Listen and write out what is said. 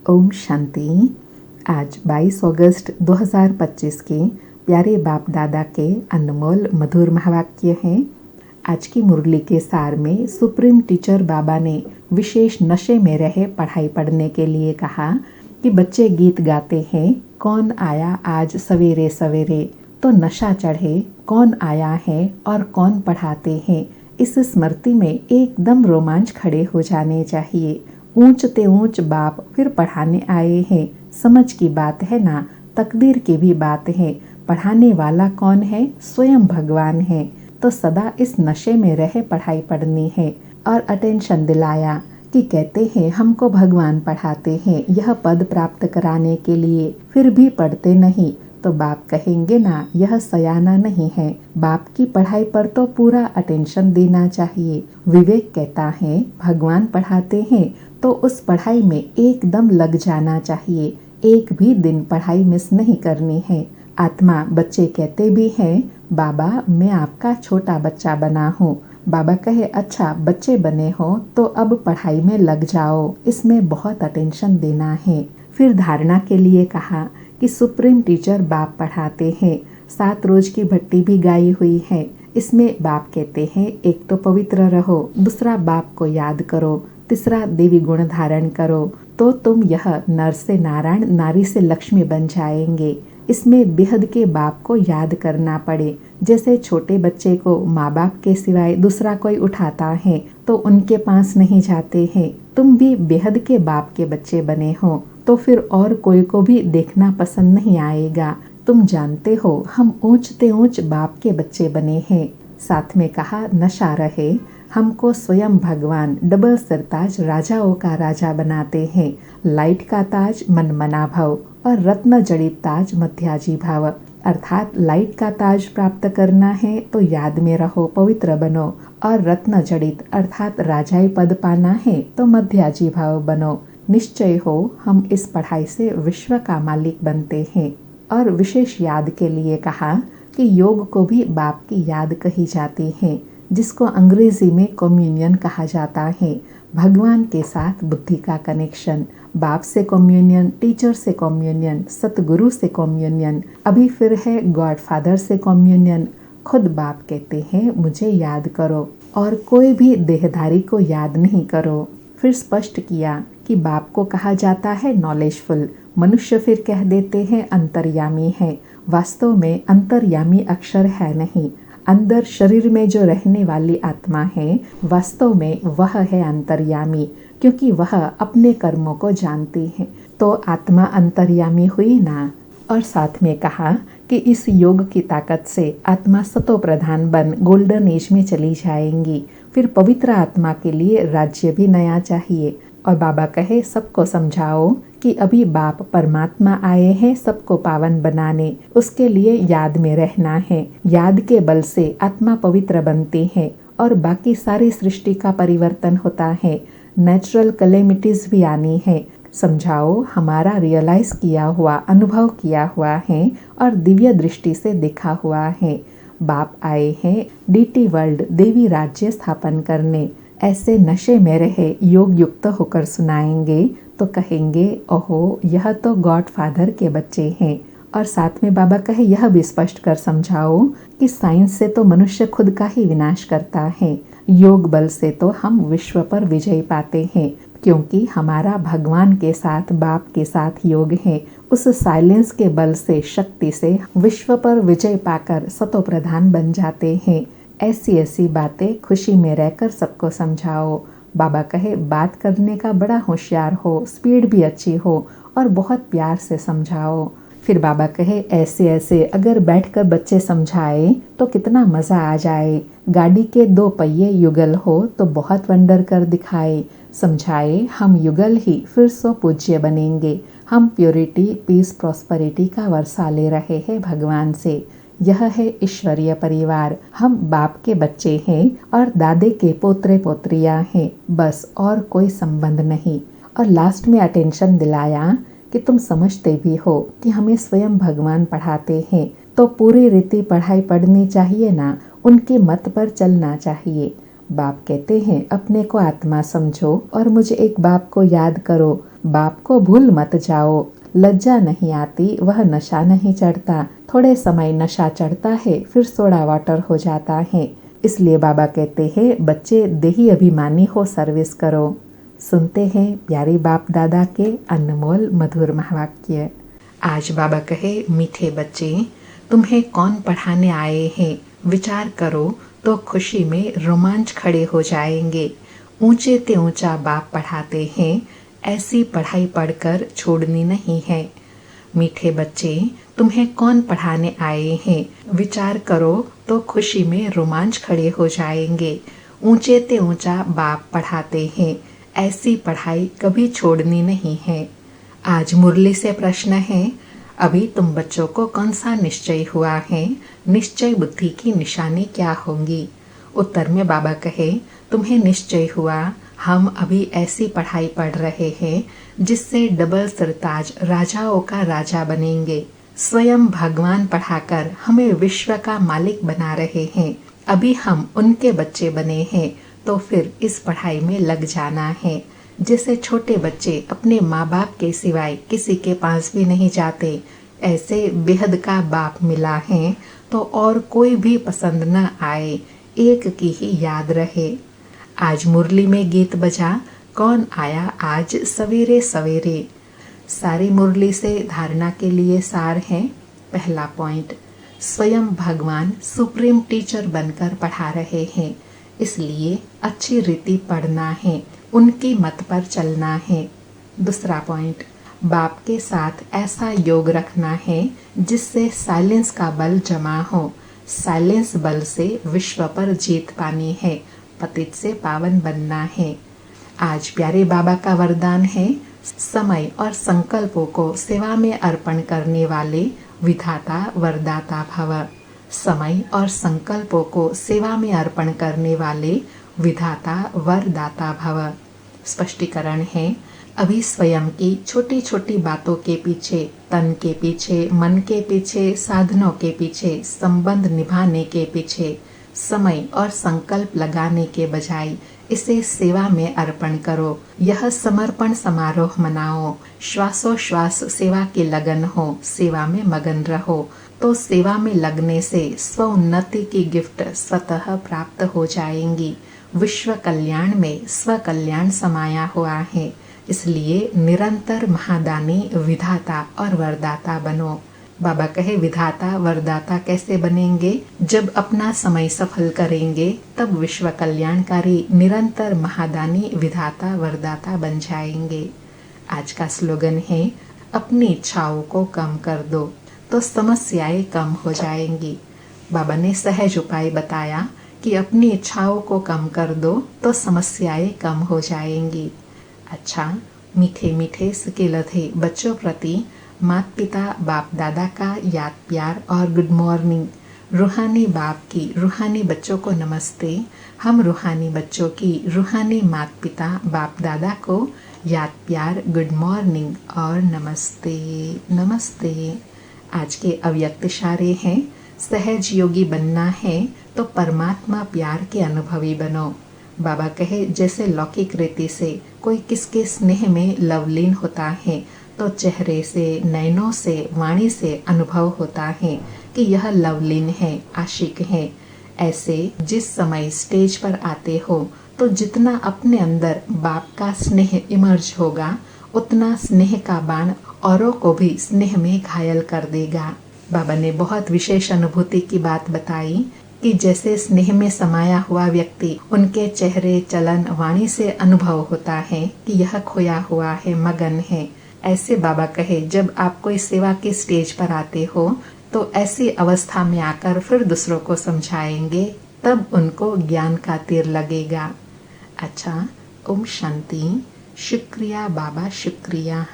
ओम शांति। आज 22 अगस्त 2025 के प्यारे बाप दादा के अनमोल मधुर महावाक्य हैं। आज की मुरली के सार में सुप्रीम टीचर बाबा ने विशेष नशे में रहे पढ़ाई पढ़ने के लिए कहा कि बच्चे गीत गाते हैं, कौन आया आज सवेरे सवेरे, तो नशा चढ़े, कौन आया है और कौन पढ़ाते हैं। इस स्मृति में एकदम रोमांच खड़े हो जाने चाहिए। ऊंच ते ऊंच बाप फिर पढ़ाने आए हैं। समझ की बात है ना, तकदीर की भी बात है। पढ़ाने वाला कौन है? स्वयं भगवान है। तो सदा इस नशे में रहे पढ़ाई पढ़नी है। और अटेंशन दिलाया कि कहते हैं हमको भगवान पढ़ाते हैं यह पद प्राप्त कराने के लिए, फिर भी पढ़ते नहीं। तो बाप कहेंगे ना, यह सयाना नहीं है। बाप की पढ़ाई पर तो पूरा अटेंशन देना चाहिए। विवेक कहता है भगवान पढ़ाते हैं तो उस पढ़ाई में एकदम लग जाना चाहिए। एक भी दिन पढ़ाई मिस नहीं करनी है। आत्मा बच्चे कहते भी हैं, बाबा मैं आपका छोटा बच्चा बना हूँ। बाबा कहे अच्छा बच्चे बने हो तो अब पढ़ाई में लग जाओ, इसमें बहुत अटेंशन देना है। फिर धारणा के लिए कहा कि सुप्रीम टीचर बाप पढ़ाते हैं। 7 रोज की भट्टी भी गाई हुई है। इसमें बाप कहते हैं एक तो पवित्र रहो, दूसरा बाप को याद करो, तीसरा देवी गुण धारण करो, तो तुम यह नर से नारायण, नारी से लक्ष्मी बन जाएंगे। इसमें बेहद के बाप को याद करना पड़े। जैसे छोटे बच्चे को माँ बाप के सिवाय दूसरा कोई उठाता है तो उनके पास नहीं जाते हैं। तुम भी बेहद के बाप के बच्चे बने हो तो फिर और कोई को भी देखना पसंद नहीं आएगा। तुम जानते हो हम ऊंचते ऊंच बाप के बच्चे बने हैं। साथ में कहा नशा रहे, हमको स्वयं भगवान डबल सिरताज राजाओं का राजा बनाते हैं। लाइट का ताज मनमना भाव और रत्न जड़ित ताज मध्याजी भाव। अर्थात लाइट का ताज प्राप्त करना है तो याद में रहो, पवित्र बनो। और रत्न जड़ित अर्थात राजाई पद पाना है तो मध्याजी भाव बनो। निश्चय हो हम इस पढ़ाई से विश्व का मालिक बनते हैं। और विशेष याद के लिए कहा कि योग को भी बाप की याद कही जाती है, जिसको अंग्रेजी में कम्युनियन कहा जाता है। भगवान के साथ बुद्धि का कनेक्शन, बाप से कम्युनियन, टीचर से कम्युनियन, सतगुरु से कम्युनियन, अभी फिर है गॉड फादर से कम्युनियन। खुद बाप कहते हैं मुझे याद करो और कोई भी देहधारी को याद नहीं करो। फिर स्पष्ट किया कि बाप को कहा जाता है नॉलेजफुल, मनुष्य फिर कह देते हैं अंतर्यामी है। वास्तव में अंतर्यामी अक्षर है नहीं, अंदर शरीर में जो रहने वाली आत्मा है वास्तव में वह है अंतर्यामी, क्योंकि वह अपने कर्मों को जानती है। तो आत्मा अंतर्यामी हुई ना। और साथ में कहा कि इस योग की ताकत से आत्मा सतो प्रधान बन गोल्डन एज में चली जाएंगी। फिर पवित्र आत्मा के लिए राज्य भी नया चाहिए। और बाबा कहे सबको समझाओ कि अभी बाप परमात्मा आए हैं सबको पावन बनाने, उसके लिए याद में रहना है। याद के बल से आत्मा पवित्र बनती है और बाकी सारी सृष्टि का परिवर्तन होता है। नेचुरल कैलेमिटीज भी आनी है। समझाओ हमारा रियलाइज किया हुआ, अनुभव किया हुआ है और दिव्य दृष्टि से देखा हुआ है। बाप आए हैं डीटी वर्ल्ड देवी राज्य स्थापन करने। ऐसे नशे में रहे योग युक्त होकर सुनाएंगे तो कहेंगे ओहो यह तो गॉड फादर के बच्चे हैं। और साथ में बाबा कहे यह भी स्पष्ट कर समझाओ कि साइंस से तो मनुष्य खुद का ही विनाश करता है, योग बल से तो हम विश्व पर विजय पाते हैं, क्योंकि हमारा भगवान के साथ बाप के साथ योग है। उस साइलेंस के बल से, शक्ति से विश्व पर विजय पाकर सतो प्रधान बन जाते हैं। ऐसी ऐसी बातें खुशी में रहकर सबको समझाओ। बाबा कहे बात करने का बड़ा होशियार हो, स्पीड भी अच्छी हो और बहुत प्यार से समझाओ। फिर बाबा कहे ऐसे ऐसे अगर बैठकर बच्चे समझाए तो कितना मज़ा आ जाए। गाड़ी के 2 पहिए युगल हो तो बहुत वंडर कर दिखाए। समझाए हम युगल ही फिर सो पूज्य बनेंगे। हम प्योरिटी, पीस, प्रॉस्पेरिटी का वर्षा ले रहे हैं भगवान से। यह है ईश्वरीय परिवार। हम बाप के बच्चे हैं और दादे के पोतरे पोत्रियां हैं, बस और कोई संबंध नहीं। और लास्ट में अटेंशन दिलाया कि तुम समझते भी हो कि हमें स्वयं भगवान पढ़ाते हैं तो पूरी रीति पढ़ाई पढ़नी चाहिए ना, उनके मत पर चलना चाहिए। बाप कहते हैं अपने को आत्मा समझो और मुझे एक बाप को याद करो, बाप को भूल मत जाओ। लज्जा नहीं आती, वह नशा नहीं चढ़ता। थोड़े समय नशा चढ़ता है, फिर सोडा वाटर हो जाता है। इसलिए बाबा कहते हैं बच्चे देही अभिमानी हो सर्विस करो। सुनते हैं प्यारे बाप दादा के अनमोल मधुर महावाक्य। आज बाबा कहे मीठे बच्चे, तुम्हें कौन पढ़ाने आए हैं, विचार करो तो खुशी में रोमांच खड़े हो जाएंगे। ऊंचे ते ऊंचा बाप पढ़ाते हैं, ऐसी पढ़ाई पढ़कर छोड़नी नहीं है। मीठे बच्चे, तुम्हें कौन पढ़ाने आए हैं, विचार करो तो खुशी में रोमांच खड़े हो जाएंगे। ऊंचे ते ऊंचा बाप पढ़ाते हैं, ऐसी पढ़ाई कभी छोड़नी नहीं है। आज मुरली से प्रश्न है, अभी तुम बच्चों को कौन सा निश्चय हुआ है, निश्चय बुद्धि की निशानी क्या होंगी? उत्तर में बाबा कहे तुम्हें निश्चय हुआ हम अभी ऐसी पढ़ाई पढ़ रहे हैं जिससे डबल सरताज राजाओं का राजा बनेंगे। स्वयं भगवान पढ़ाकर हमें विश्व का मालिक बना रहे हैं। अभी हम उनके बच्चे बने हैं तो फिर इस पढ़ाई में लग जाना है। जैसे छोटे बच्चे अपने माँ बाप के सिवाय किसी के पास भी नहीं जाते, ऐसे बेहद का बाप मिला है तो और कोई भी पसंद न आए, एक की ही याद रहे। आज मुरली में गीत बजा, कौन आया आज सवेरे सवेरे। सारी मुरली से धारणा के लिए सार है। पहला पॉइंट, स्वयं भगवान सुप्रीम टीचर बनकर पढ़ा रहे हैं, इसलिए अच्छी रीति पढ़ना है, उनकी मत पर चलना है। दूसरा पॉइंट, बाप के साथ ऐसा योग रखना है जिससे साइलेंस का बल जमा हो। साइलेंस बल से विश्व पर जीत पानी है, पतित से पावन बनना है। आज प्यारे बाबा का वरदान है, समय और संकल्पों को सेवा में अर्पण करने वाले विधाता वरदाता भव। समय और संकल्पों को सेवा में अर्पण करने वाले विधाता वरदाता भव। स्पष्टीकरण है, अभी स्वयं की छोटी छोटी बातों के पीछे, तन के पीछे, मन के पीछे, साधनों के पीछे, संबंध निभाने के पीछे समय और संकल्प लगाने के बजाय इसे सेवा में अर्पण करो। यह समर्पण समारोह मनाओ। श्वासोश्वास सेवा की लगन हो, सेवा में मगन रहो, तो सेवा में लगने से स्व उन्नति की गिफ्ट स्वतः प्राप्त हो जाएंगी। विश्व कल्याण में स्व कल्याण समाया हुआ है, इसलिए निरंतर महादानी विधाता और वरदाता बनो। बाबा कहे विधाता वरदाता कैसे बनेंगे? जब अपना समय सफल करेंगे तब विश्व कल्याणकारी निरंतर महादानी विधाता वरदाता बन जाएंगे। आज का स्लोगन है, अपनी इच्छाओं को कम कर दो तो समस्याएं कम हो जाएंगी। बाबा ने सहज उपाय बताया कि अपनी इच्छाओं को कम कर दो तो समस्याएं कम हो जाएंगी। अच्छा, मीठे मीठे सिकेलथे बच्चों प्रति माता पिता बाप दादा का याद प्यार और गुड मॉर्निंग। रूहानी बाप की रूहानी बच्चों को नमस्ते। हम रूहानी बच्चों की रूहानी माता पिता बाप दादा को याद प्यार, गुड मॉर्निंग और नमस्ते नमस्ते। आज के अव्यक्त इशारे हैं, सहज योगी बनना है तो परमात्मा प्यार के अनुभवी बनो। बाबा कहे जैसे लौकिक रीति से कोई किसके स्नेह में लवलीन होता है तो चेहरे से, नैनों से, वाणी से अनुभव होता है कि यह लवलीन है, आशिक है। ऐसे जिस समय स्टेज पर आते हो तो जितना अपने अंदर बाप का स्नेह इमर्ज होगा, उतना स्नेह का बाण औरों को भी स्नेह में घायल कर देगा। बाबा ने बहुत विशेष अनुभूति की बात बताई कि जैसे स्नेह में समाया हुआ व्यक्ति, उनके चेहरे, चलन, वाणी से अनुभव होता है कि यह खोया हुआ है, मगन है। ऐसे बाबा कहे जब आप कोई सेवा के स्टेज पर आते हो तो ऐसी अवस्था में आकर फिर दूसरों को समझाएंगे, तब उनको ज्ञान का तीर लगेगा। अच्छा, ओम शांति। शुक्रिया बाबा, शुक्रिया।